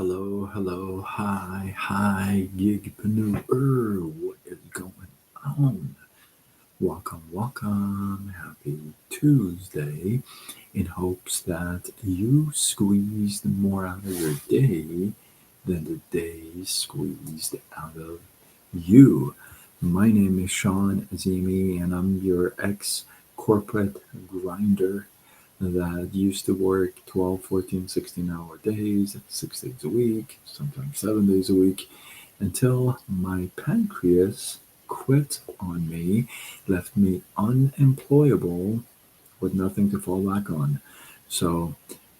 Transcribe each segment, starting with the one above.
Hello, hi, gigpreneur. What is going on? Welcome. Happy Tuesday. In hopes that you squeezed more out of your day than the day squeezed out of you. My name is Sean Azimi, and I'm your ex corporate grinder that used to work 12, 14, 16-hour days, 6 days a week, sometimes 7 days a week, until my pancreas quit on me, left me unemployable with nothing to fall back on. So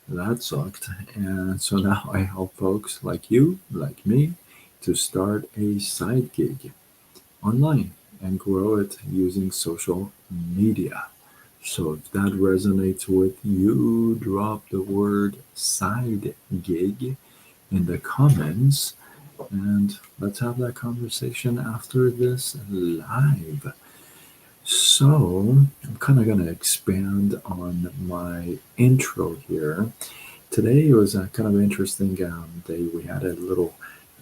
that sucked. And so now I help folks like you, like me, to start a side gig online and grow it using social media. So if that resonates with you, drop the word side gig in the comments and let's have that conversation after this live. So I'm kind of going to expand on my intro here. Today was a kind of interesting day. We had a little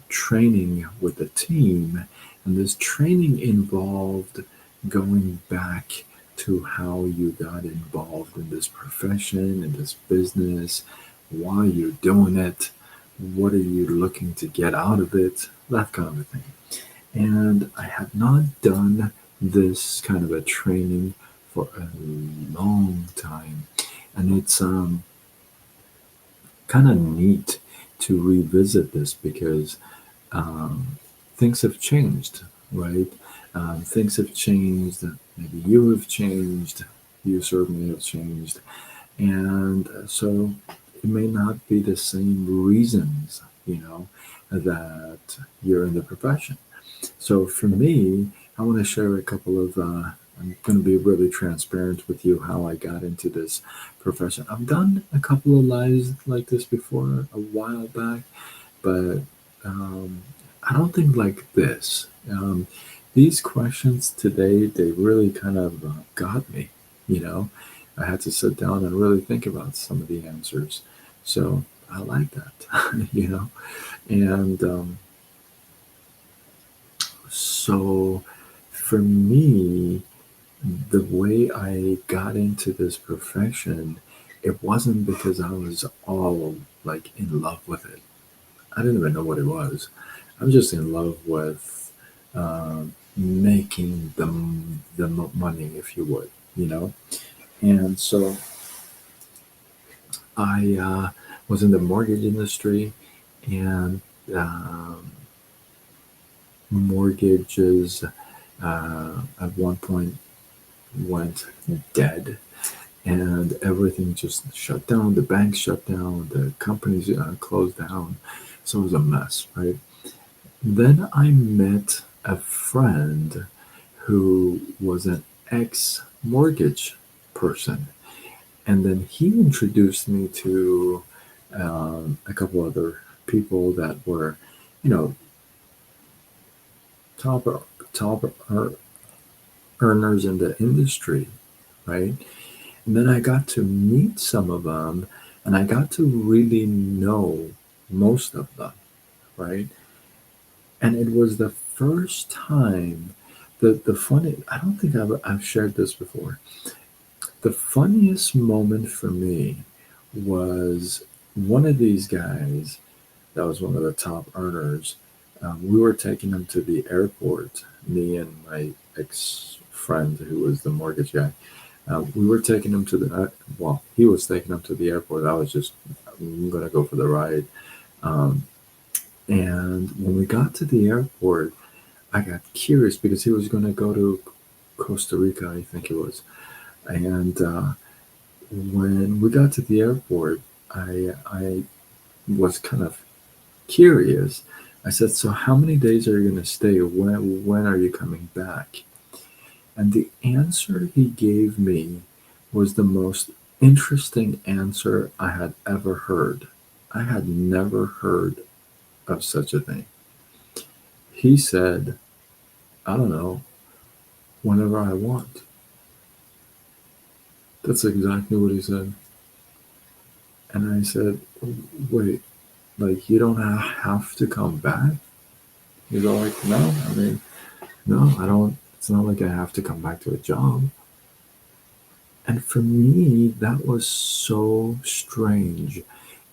training with the team, and this training involved going back to how you got involved in this profession, in this business, why you're doing it, what are you looking to get out of it, that kind of a thing. And I had not done this kind of a training for a long time. And it's kind of neat to revisit this because um, things have changed, right? Things have changed. Maybe you have changed. You certainly have changed. And so it may not be the same reasons, that you're in the profession. So for me, I want to share a couple of, I'm going to be really transparent with you how I got into this profession. I've done a couple of lives like this before a while back, but um, I don't think like this. These questions today, they really kind of got me, you know. I had to sit down and really think about some of the answers. So I like that, And so for me, the way I got into this profession, it wasn't because I was all like in love with it. I didn't even know what it was. I'm just in love with making the money, if you would, And so I was in the mortgage industry, and um, mortgages at one point went dead, and everything just shut down. The banks shut down, the companies closed down. So it was a mess, right? Then I met a friend who was an ex mortgage person. And then he introduced me to a couple other people that were, you know, top top earners in the industry, right? And then I got to meet some of them, and I got to really know most of them, right? And it was the first time that the funny, I don't think I've shared this before. The funniest moment for me was one of these guys that was one of the top earners. We were taking him to the airport, me and my ex friend who was the mortgage guy. We were taking him to well, he was taking him to the airport. I was just, I'm going to go for the ride. Um, and when we got to the airport, I got curious because he was going to go to Costa Rica, I think it was. And when we got to the airport, I was kind of curious. I said, "So how many days are you going to stay? When are you coming back?" And the answer he gave me was the most interesting answer I had ever heard. I had never heard of such a thing. He said, "I don't know, whenever I want." That's exactly what he said. And I said, "Wait, Like, you don't have to come back. He's all like, no, I mean, no, I don't. It's not like I have to come back to a job. And for me, that was so strange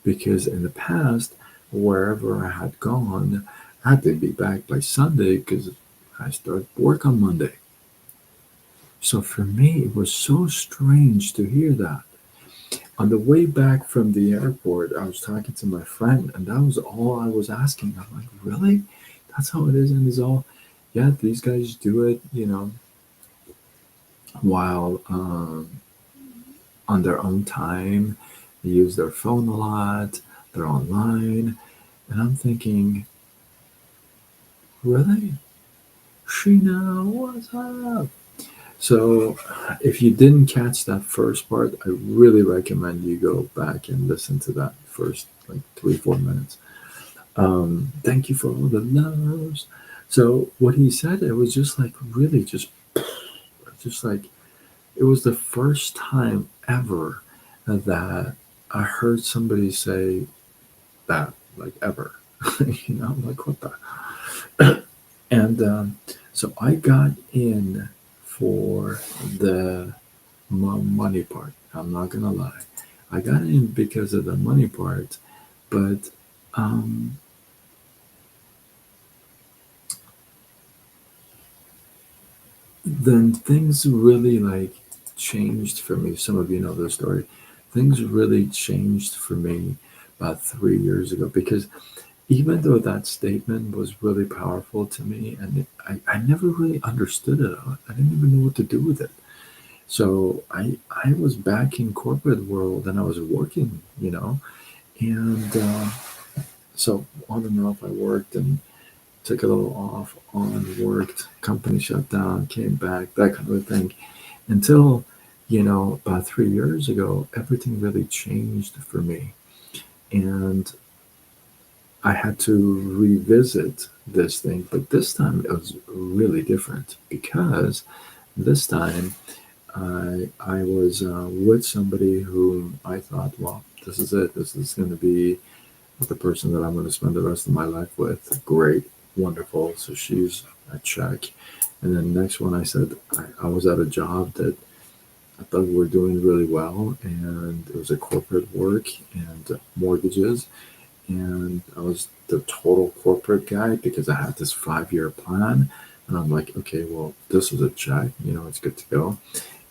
because in the past, wherever I had gone, I had to be back by Sunday because I started work on Monday. So for me, it was so strange to hear that. On the way back from the airport, I was talking to my friend, and that was all I was asking. I'm like, really? That's how it is? And he's all, yeah, these guys do it, while on their own time. They use their phone a lot, they're online. And I'm thinking, really? Sheena, what's up? So, if you didn't catch that first part, I really recommend you go back and listen to that first like 3, 4 minutes. Thank you for all the loves. So, what he said, it was just like really just like it was the first time ever that I heard somebody say that, like ever. I'm like, what the? And so I got in for the money part. I'm not gonna lie. I got in because of the money part, but um, then things really like changed for me. Some of you know the story. Things really changed for me about 3 years ago because even though that statement was really powerful to me, and I never really understood it. I didn't even know what to do with it. So I was back in corporate world and I was working, and so on and off I worked and took a little off, on worked, company shut down, came back, that kind of thing, until about 3 years ago, everything really changed for me, and I had to revisit this thing, but this time it was really different because this time I was with somebody whom I thought, well, this is it. This is going to be the person that I'm going to spend the rest of my life with. Great, wonderful. So she's a check. And then next one, I said I was at a job that I thought we were doing really well, and it was a corporate work and mortgages, and I was the total corporate guy because I had this 5 year plan. And I'm like, okay, well, this is a check, it's good to go.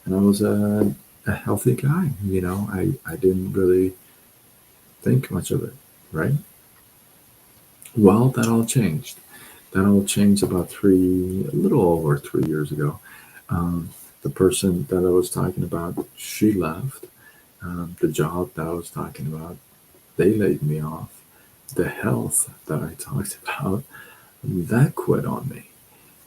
And I was a healthy guy, I didn't really think much of it, right? Well, that all changed. That all changed about a little over 3 years ago. Um, the person that I was talking about, she left. The job that I was talking about, they laid me off. The health that I talked about, that quit on me.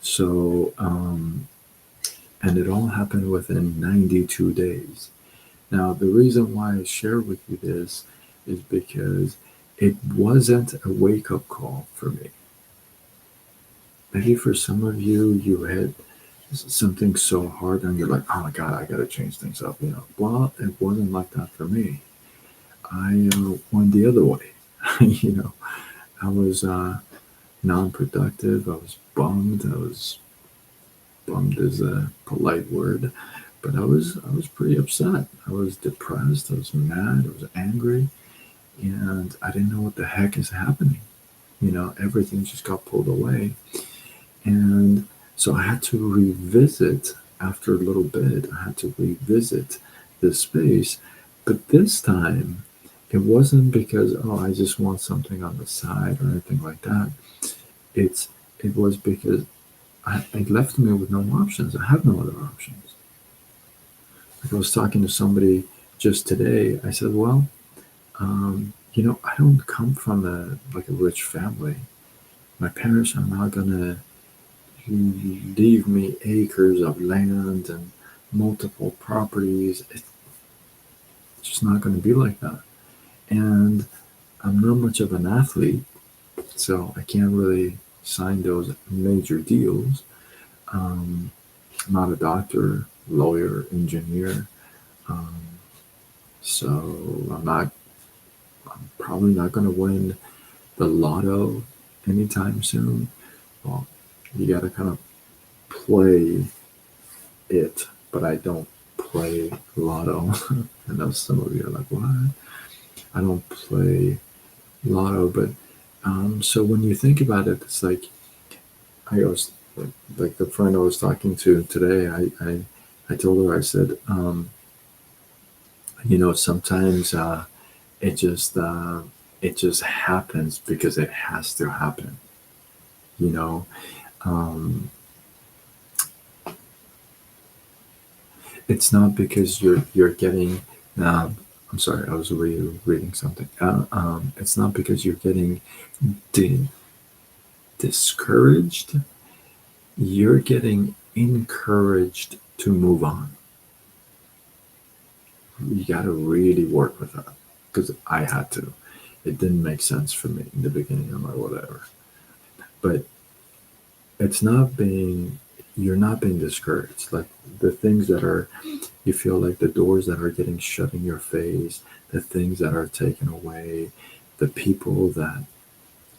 So, and it all happened within 92 days. Now, the reason why I share with you this is because it wasn't a wake up call for me. Maybe for some of you, you had something so hard and you're like, oh my God, I got to change things up. Well, it wasn't like that for me. I went the other way. you know, I was non-productive. I was bummed. I was bummed is a polite word, but I was pretty upset. I was depressed. I was mad. I was angry, and I didn't know what the heck is happening. Everything just got pulled away, and so I had to revisit after a little bit. I had to revisit this space, but this time it wasn't because I just want something on the side or anything like that. It's it was because it left me with no options. I have no other options. Like I was talking to somebody just today. I said, well, I don't come from a rich family. My parents are not gonna leave me acres of land and multiple properties. It's just not going to be like that. And I'm not much of an athlete, so I can't really sign those major deals. Um, I'm not a doctor, lawyer, engineer, um, so I'm probably not going to win the lotto anytime soon, well, you got to kind of play it. But I don't play lotto. I know some of you are like, what? I don't play lotto, but so when you think about it, it's like I was like the friend I was talking to today. I told her, I said, sometimes it just uh, it just happens because it has to happen. You know, um, it's not because you're getting. I'm sorry, I was reading something. It's not because you're getting di- discouraged. You're getting encouraged to move on. You got to really work with that because I had to. It didn't make sense for me in the beginning. I'm like, whatever. But it's not being, you're not being discouraged. Like the things that are, you feel like the doors that are getting shut in your face, the things that are taken away, the people that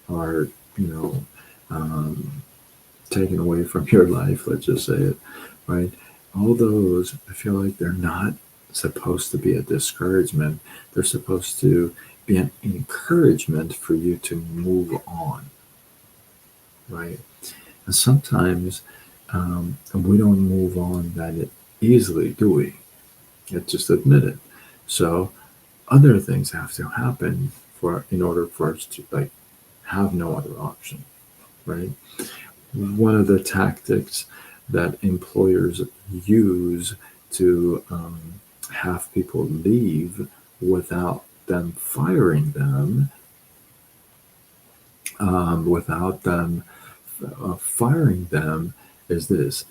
are, you know, um, taken away from your life, let's just say it, right? All those, I feel like they're not supposed to be a discouragement. They're supposed to be an encouragement for you to move on, right? And sometimes we don't move on that easily, do we? Let's just admit it. So other things have to happen for in order for us to like have no other option, right? One of the tactics that employers use to have people leave without them firing them, without them firing them, is this: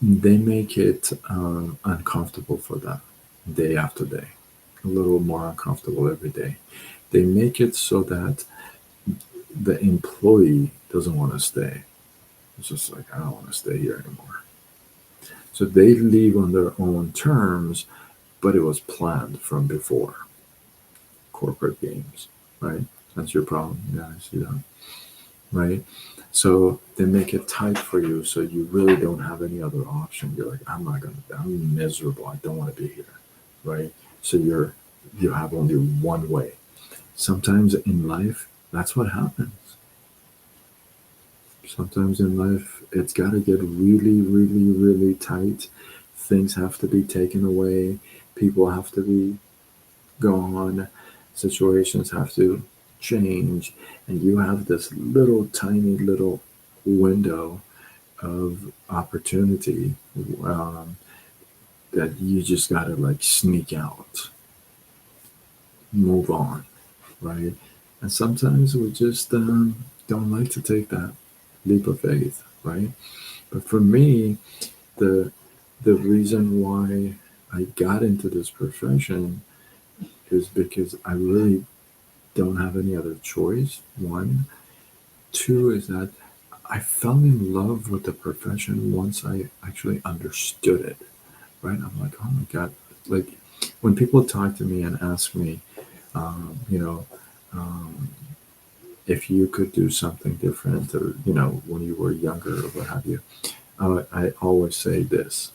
they make it uncomfortable for them day after day, a little more uncomfortable every day. They make it so that the employee doesn't want to stay. It's just like, I don't want to stay here anymore. So they leave on their own terms, but it was planned from before. Corporate games, right? That's your problem. Yeah, I see that, right? So they make it tight for you, so you really don't have any other option. You're like, I'm miserable. I don't want to be here, right? So you have only one way. Sometimes in life, that's what happens. Sometimes in life, it's got to get really, really, really tight. Things have to be taken away. People have to be gone. Situations have to change. And you have this little tiny little window of opportunity um, that you just got to like sneak out, move on, right? And sometimes we just don't like to take that leap of faith, right? But for me, the the reason why I got into this profession is because I really don't have any other choice. One, two is that I fell in love with the profession once I actually understood it. Right? I'm like, oh my god! Like when people talk to me and ask me, um, you know, um, if you could do something different, or when you were younger or what have you, I always say this,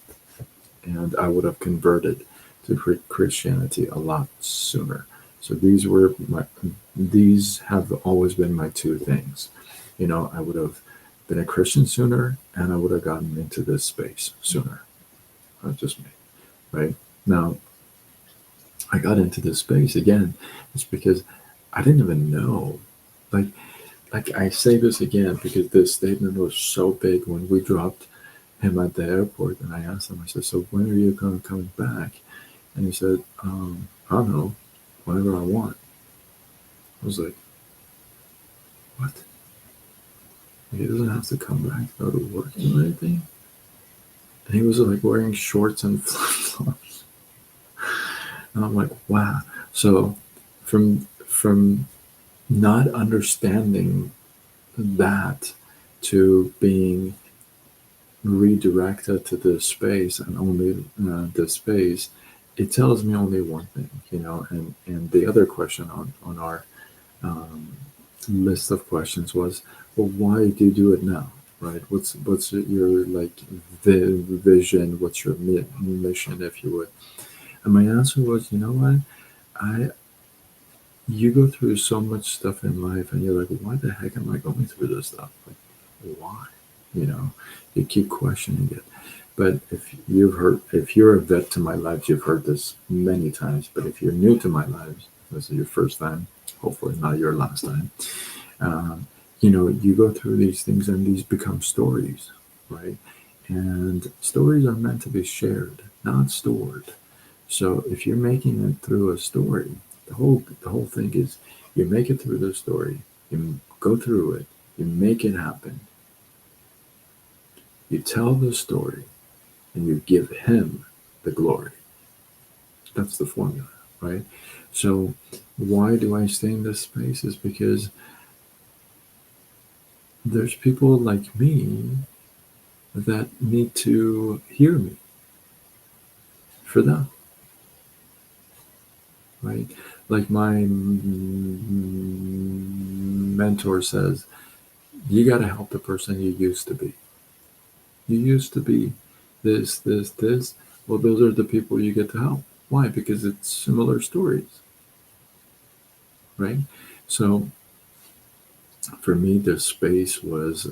and I would have converted to Christianity a lot sooner. So these have always been my two things. I would have been a Christian sooner, and I would have gotten into this space sooner. That's just me, right? Now, I got into this space again. It's because I didn't even know. Like, like I say this again because this statement was so big when we dropped him at the airport, and I asked him. I said, "So when are you coming back?" And he said, "I don't know, whenever I want." I was like, "What? He doesn't have to come back to go to work or anything?" And he was like wearing shorts and flip flops. And I'm like, "Wow." So, from not understanding that to being redirected to this space and only this space, it tells me only one thing, and the other question on our um, list of questions was, well, why do you do it now? Right? What's your like vision? What's your mission, if you would? And my answer was, you know what? I You go through so much stuff in life, and you're like, why the heck am I going through this stuff? Like, why? You know, you keep questioning it. But if you're a vet to my lives, you've heard this many times. But if you're new to my lives, this is your first time, hopefully not your last time. Um, you go through these things, and these become stories, right? And stories are meant to be shared, not stored. So if you're making it through a story, the whole thing is you make it through the story, you go through it, you make it happen, you tell the story, and you give him the glory. That's the formula, right? So why do I stay in this space? Is because there's people like me that need to hear me for them, right? Like my mentor says, you got to help the person you used to be. You used to be this, this, this. Well, those are the people you get to help. Why? Because it's similar stories, right? So for me, this space was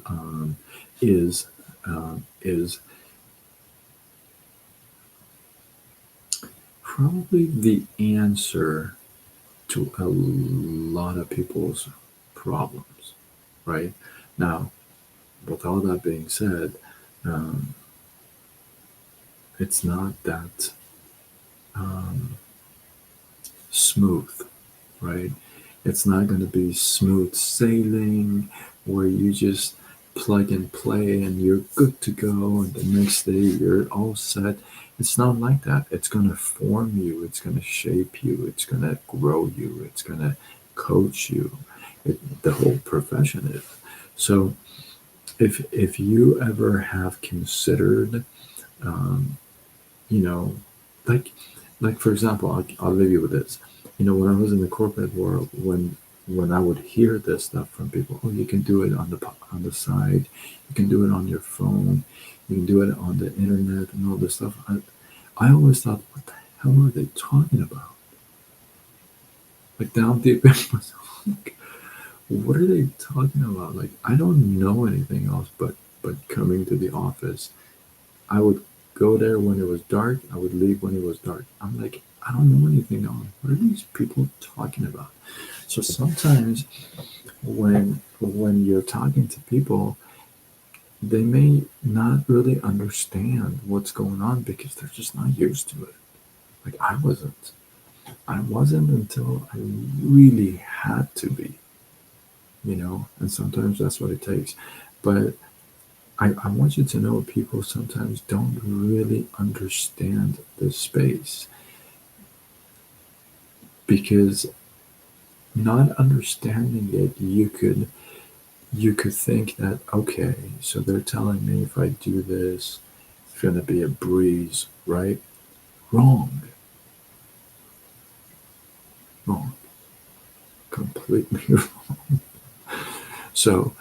is probably the answer to a lot of people's problems, right? Now, with all that being said, um, it's not that um, smooth, right? It's not going to be smooth sailing where you just plug and play and you're good to go, and the next day you're all set. It's not like that. It's going to form you, it's going to shape you, it's going to grow you, it's going to coach you. The whole profession is. So if you ever have considered, um, you know, like like for example, I'll leave you with this. When I was in the corporate world, when I would hear this stuff from people, oh, you can do it on the side, you can do it on your phone, you can do it on the internet, and all this stuff. I always thought, what the hell are they talking about? Like down deep in myself, like, what are they talking about? Like I don't know anything else but coming to the office. I would go there when it was dark. I would leave when it was dark. I'm like, I don't know anything else. What are these people talking about? So sometimes when you're talking to people, they may not really understand what's going on because they're just not used to it. Like I wasn't. I wasn't until I really had to be. And sometimes that's what it takes. But I want you to know people sometimes don't really understand the space because not understanding it, you could think that, okay, so they're telling me if I do this, it's going to be a breeze, right? Wrong. Wrong. Completely wrong. So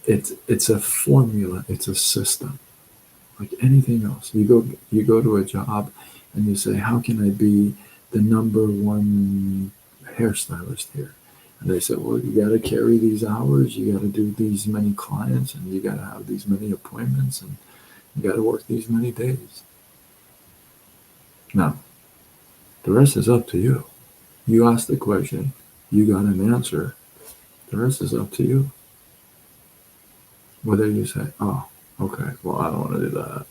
it's a formula, it's a system. Like anything else. You go to a job and you say, how can I be the number one hairstylist here? And they say, well, you got to carry these hours, you got to do these many clients, and you got to have these many appointments, and you got to work these many days. Now, the rest is up to you. You asked the question, you got an answer. The rest is up to you. Whether you say, oh, okay, well, I don't want to do that,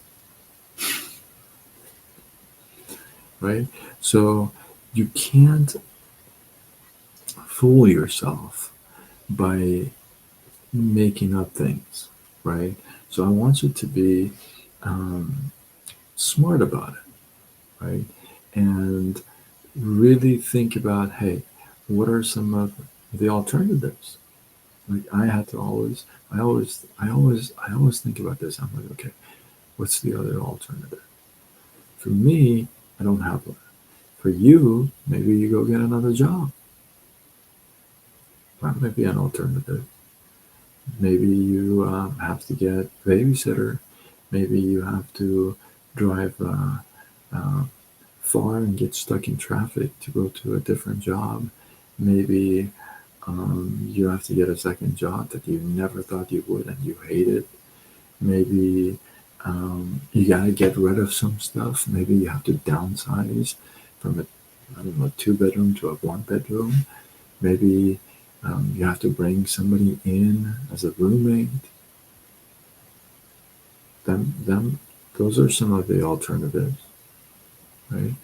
right? So you can't fool yourself by making up things, right? So I want you to be um, smart about it, right? And really think about, hey, what are some of the alternatives? Like I always think about this. I'm like, okay, what's the other alternative? For me, I don't have one. For you, maybe you go get another job. That might be an alternative. Maybe you have to get a babysitter. Maybe you have to drive uh, far and get stuck in traffic to go to a different job. Maybe you have to get a second job that you never thought you would and you hate it. Maybe you got to get rid of some stuff. Maybe you have to downsize from a, I don't know, 2 bedroom to a 1 bedroom. Maybe you have to bring somebody in as a roommate. Them, those are some of the alternatives, right?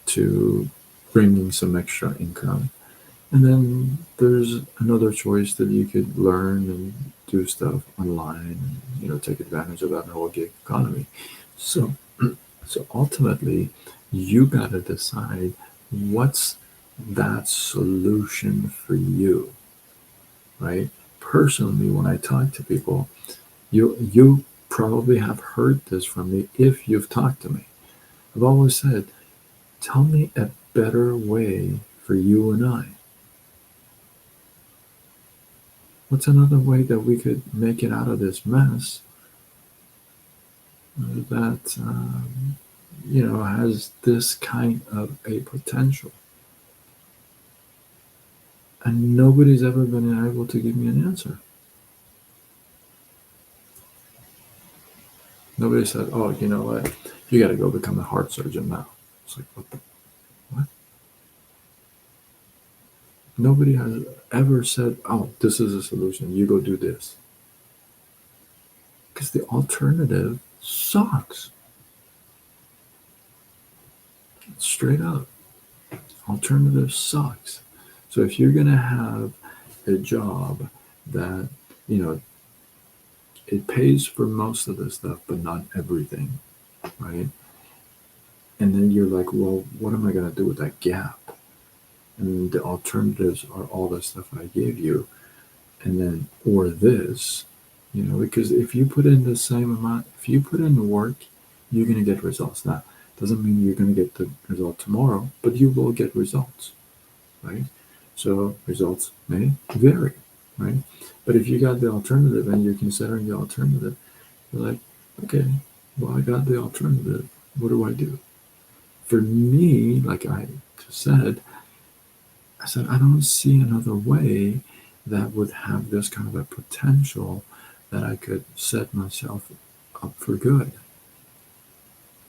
To bringing some extra income. And then there's another choice that you could learn and do stuff online and, take advantage of that whole gig economy. So, so ultimately, you got to decide what's that solution for you, right? Personally, when I talk to people, you probably have heard this from me if you've talked to me. I've always said, tell me a better way for you and I. What's another way that we could make it out of this mess that has this kind of a potential? And nobody's ever been able to give me an answer. Nobody said, "Oh, you know what? You got to go become a heart surgeon now." It's like, what? Nobody has ever said, "Oh, this is a solution. You go do this." Because the alternative sucks. Straight up. Alternative sucks. So if you're going to have a job that, you know, it pays for most of the stuff, but not everything, right? And then you're like, well, what am I going to do with that gap? And the alternatives are all the stuff I gave you. And then, or this, because if you put in the same amount, if you put in the work, you're going to get results. Now, doesn't mean you're going to get the result tomorrow, but you will get results, right? So results may vary, right? But if you got the alternative and you're considering the alternative, you're like, okay, well, I got the alternative. What do I do? For me, like I just said, I don't see another way that would have this kind of a potential that I could set myself up for good.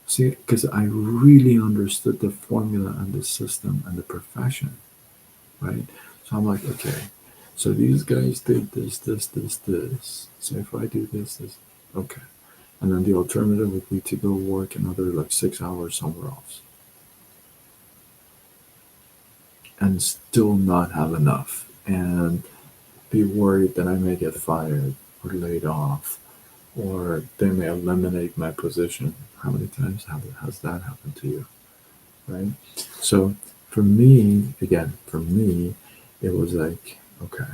See, because I really understood the formula and the system and the profession, right? So I'm like, okay, so these guys did this. So if I do this, okay. And then the alternative would be to go work another like 6 hours somewhere else and still not have enough and be worried that I may get fired or laid off or they may eliminate my position. How many times has that happened to you, right? So for me, it was like, okay,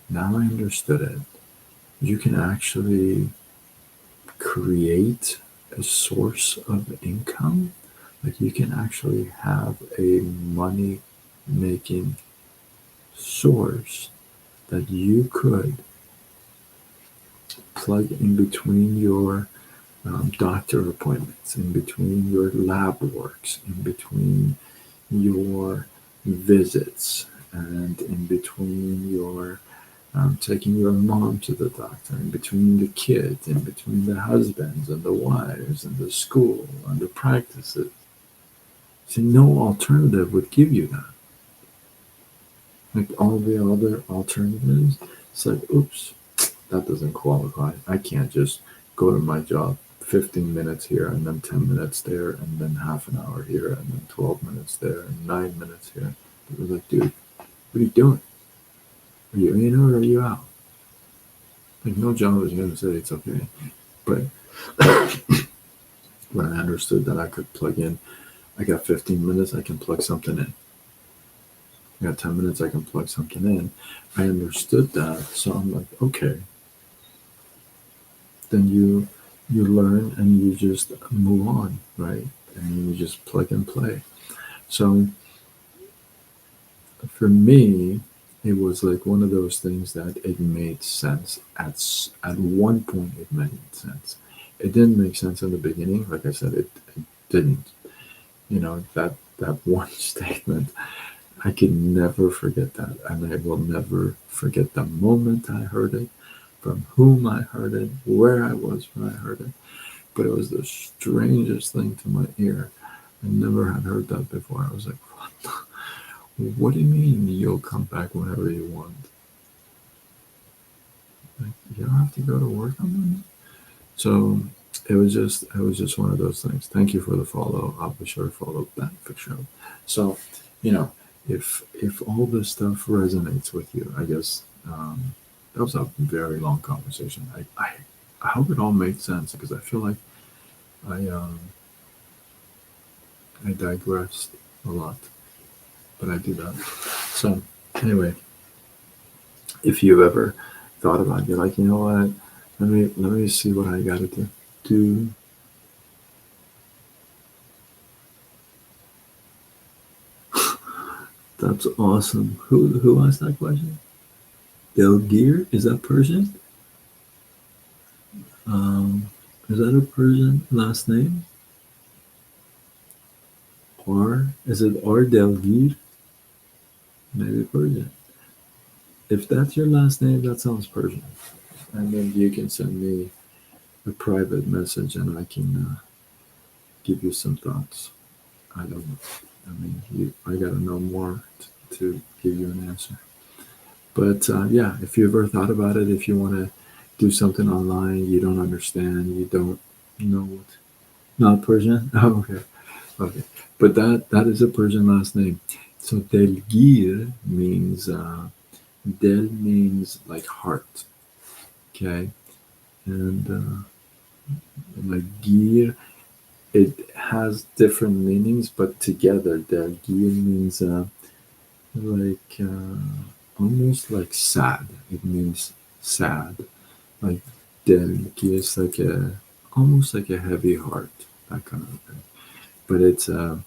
now I understood it. You can actually create a source of income. Like you can actually have a money making source that you could plug in between your doctor appointments, in between your lab works, in between your visits, and in between your taking your mom to the doctor, in between the kids, in between the husbands and the wives and the school and the practices. See, no alternative would give you that. Like all the other alternatives, it's like, oops, that doesn't qualify. I can't just go to my job 15 minutes here and then 10 minutes there and then half an hour here and then 12 minutes there and 9 minutes here. It was like, dude, what are you doing? Are you in or are you out? Like, no job is going to say it's okay. But when I understood that I could plug in, I got 15 minutes, I can plug something in. I got 10 minutes, I can plug something in. I understood that. So I'm like, okay. Then you learn and you just move on, right? And you just plug and play. So for me, it was like one of those things that it made sense at one point. It made sense. It didn't make sense in the beginning. Like I said, it didn't. That one statement, I can never forget that, and I will never forget the moment I heard it, from whom I heard it, where I was when I heard it. But it was the strangest thing to my ear. I never had heard that before. I was like, what? What do you mean you'll come back whenever you want? Like, you don't have to go to work on Monday? So it was just one of those things. Thank you for the follow. I'll be sure to follow back for sure. So, you know, if all this stuff resonates with you, I guess that was a very long conversation. I hope it all made sense because I feel like I digressed a lot, but I do that. So anyway, if you've ever thought about it, you're like, you know what? Let me see what I got to do. That's awesome. Who asked that question? Delgir? Is that Persian? Um, is that a Persian last name? Or is it or Delgir? Maybe Persian. If that's your last name, that sounds Persian. And then you can send me a private message and I can give you some thoughts. I don't know. I mean, I got to know more to give you an answer. But yeah, if you ever thought about it, if you want to do something online, you don't understand, you don't know what. Not Persian? Oh, okay. Okay. But that is a Persian last name. So Delgir means, Del means like heart. Okay. And like Gir, it has different meanings, but together, Delgir means like almost like sad. It means sad. Like Delgir is like almost like a heavy heart, that kind of thing. But it's a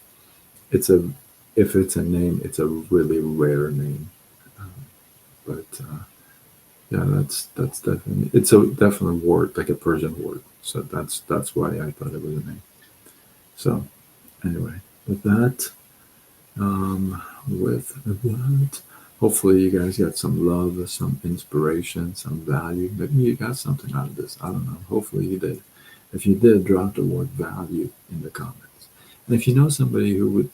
if it's a name, it's a really rare name. Um, but yeah, that's definitely it's a definitely word, like a Persian word. So that's why I thought it was a name. So anyway, with that, with that, hopefully you guys got some love, some inspiration, some value. Maybe you got something out of this. I don't know. Hopefully you did. If you did, drop the word value in the comments. And if you know somebody who would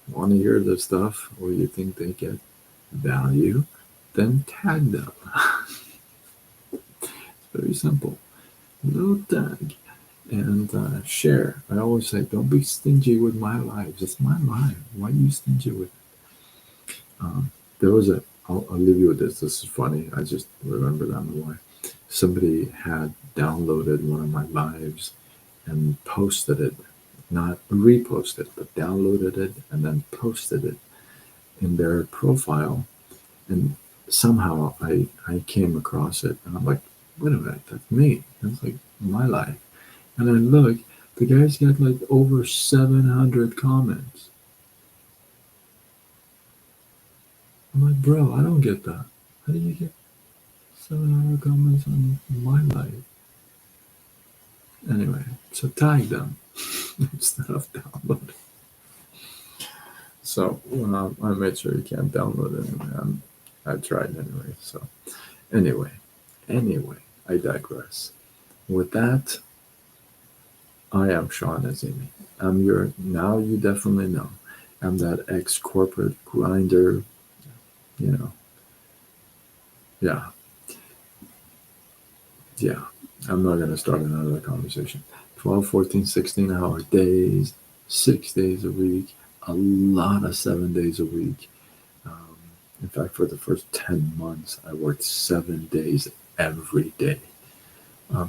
want to hear this stuff or you think they get value, then tag them. Very simple. Little tag and share. I always say, don't be stingy with my lives. It's my life. Why are you stingy with it? There was I'll leave you with this. This is funny. I just remembered on why. Somebody had downloaded one of my lives and posted it, not reposted, but downloaded it and then posted it in their profile. And somehow I came across it and I'm like, wait a minute, that's me. That's like my life. And I look, the guy's got like over 700 comments. I'm like, bro, I don't get that. How do you get 700 comments on my life? Anyway, so tag them instead of download. So I made sure you can't download it anyway. I tried anyway. So anyway, I digress. With that, I am Sean Azimi. I'm your, now you definitely know, I'm that ex-corporate grinder, you know, yeah, yeah. I'm not going to start another conversation. 12, 14, 16-hour days, 6 days a week, a lot of 7 days a week. Um, in fact, for the first 10 months, I worked 7 days every day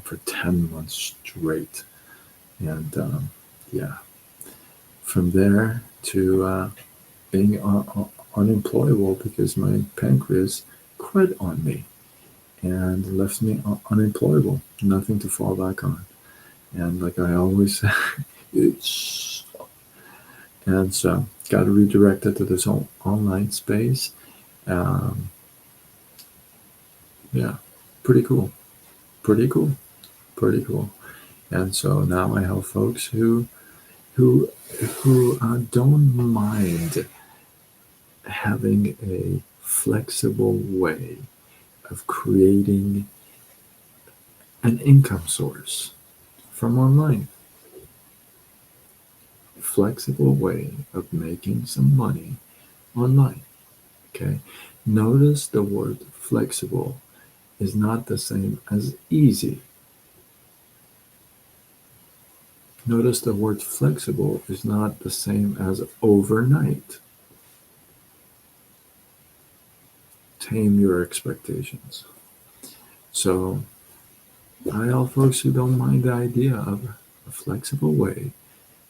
for 10 months straight. And yeah, from there to being unemployable because my pancreas quit on me and left me unemployable, nothing to fall back on. And like I always say, and so got redirected to this online space. Um, yeah, pretty cool. Pretty cool. Pretty cool. And so now I help folks who don't mind having a flexible way of creating an income source from online. Flexible way of making some money online. Okay. Notice the word flexible is not the same as easy. Notice the word flexible is not the same as overnight. Tame your expectations. So I help folks who don't mind the idea of a flexible way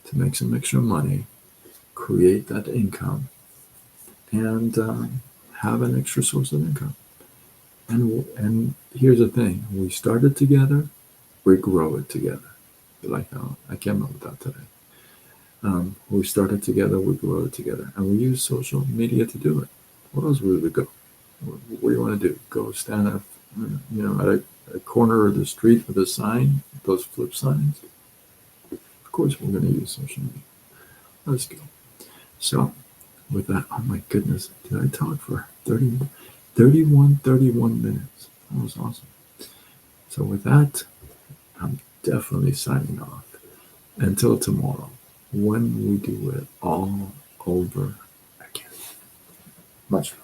to make some extra money, create that income, and have an extra source of income. And here's the thing: we start it together, we grow it together. Like how I came up with that today. We start it together, we grow it together, and we use social media to do it. What else would we go? What do you want to do? Go stand at, at a corner of the street with a sign, those flip signs? Of course, we're going to use social media. Let's go. So, with that, oh my goodness, did I talk for 31 minutes? That was awesome. So, with that, I'm definitely signing off. Until tomorrow, when we do it all over again. Much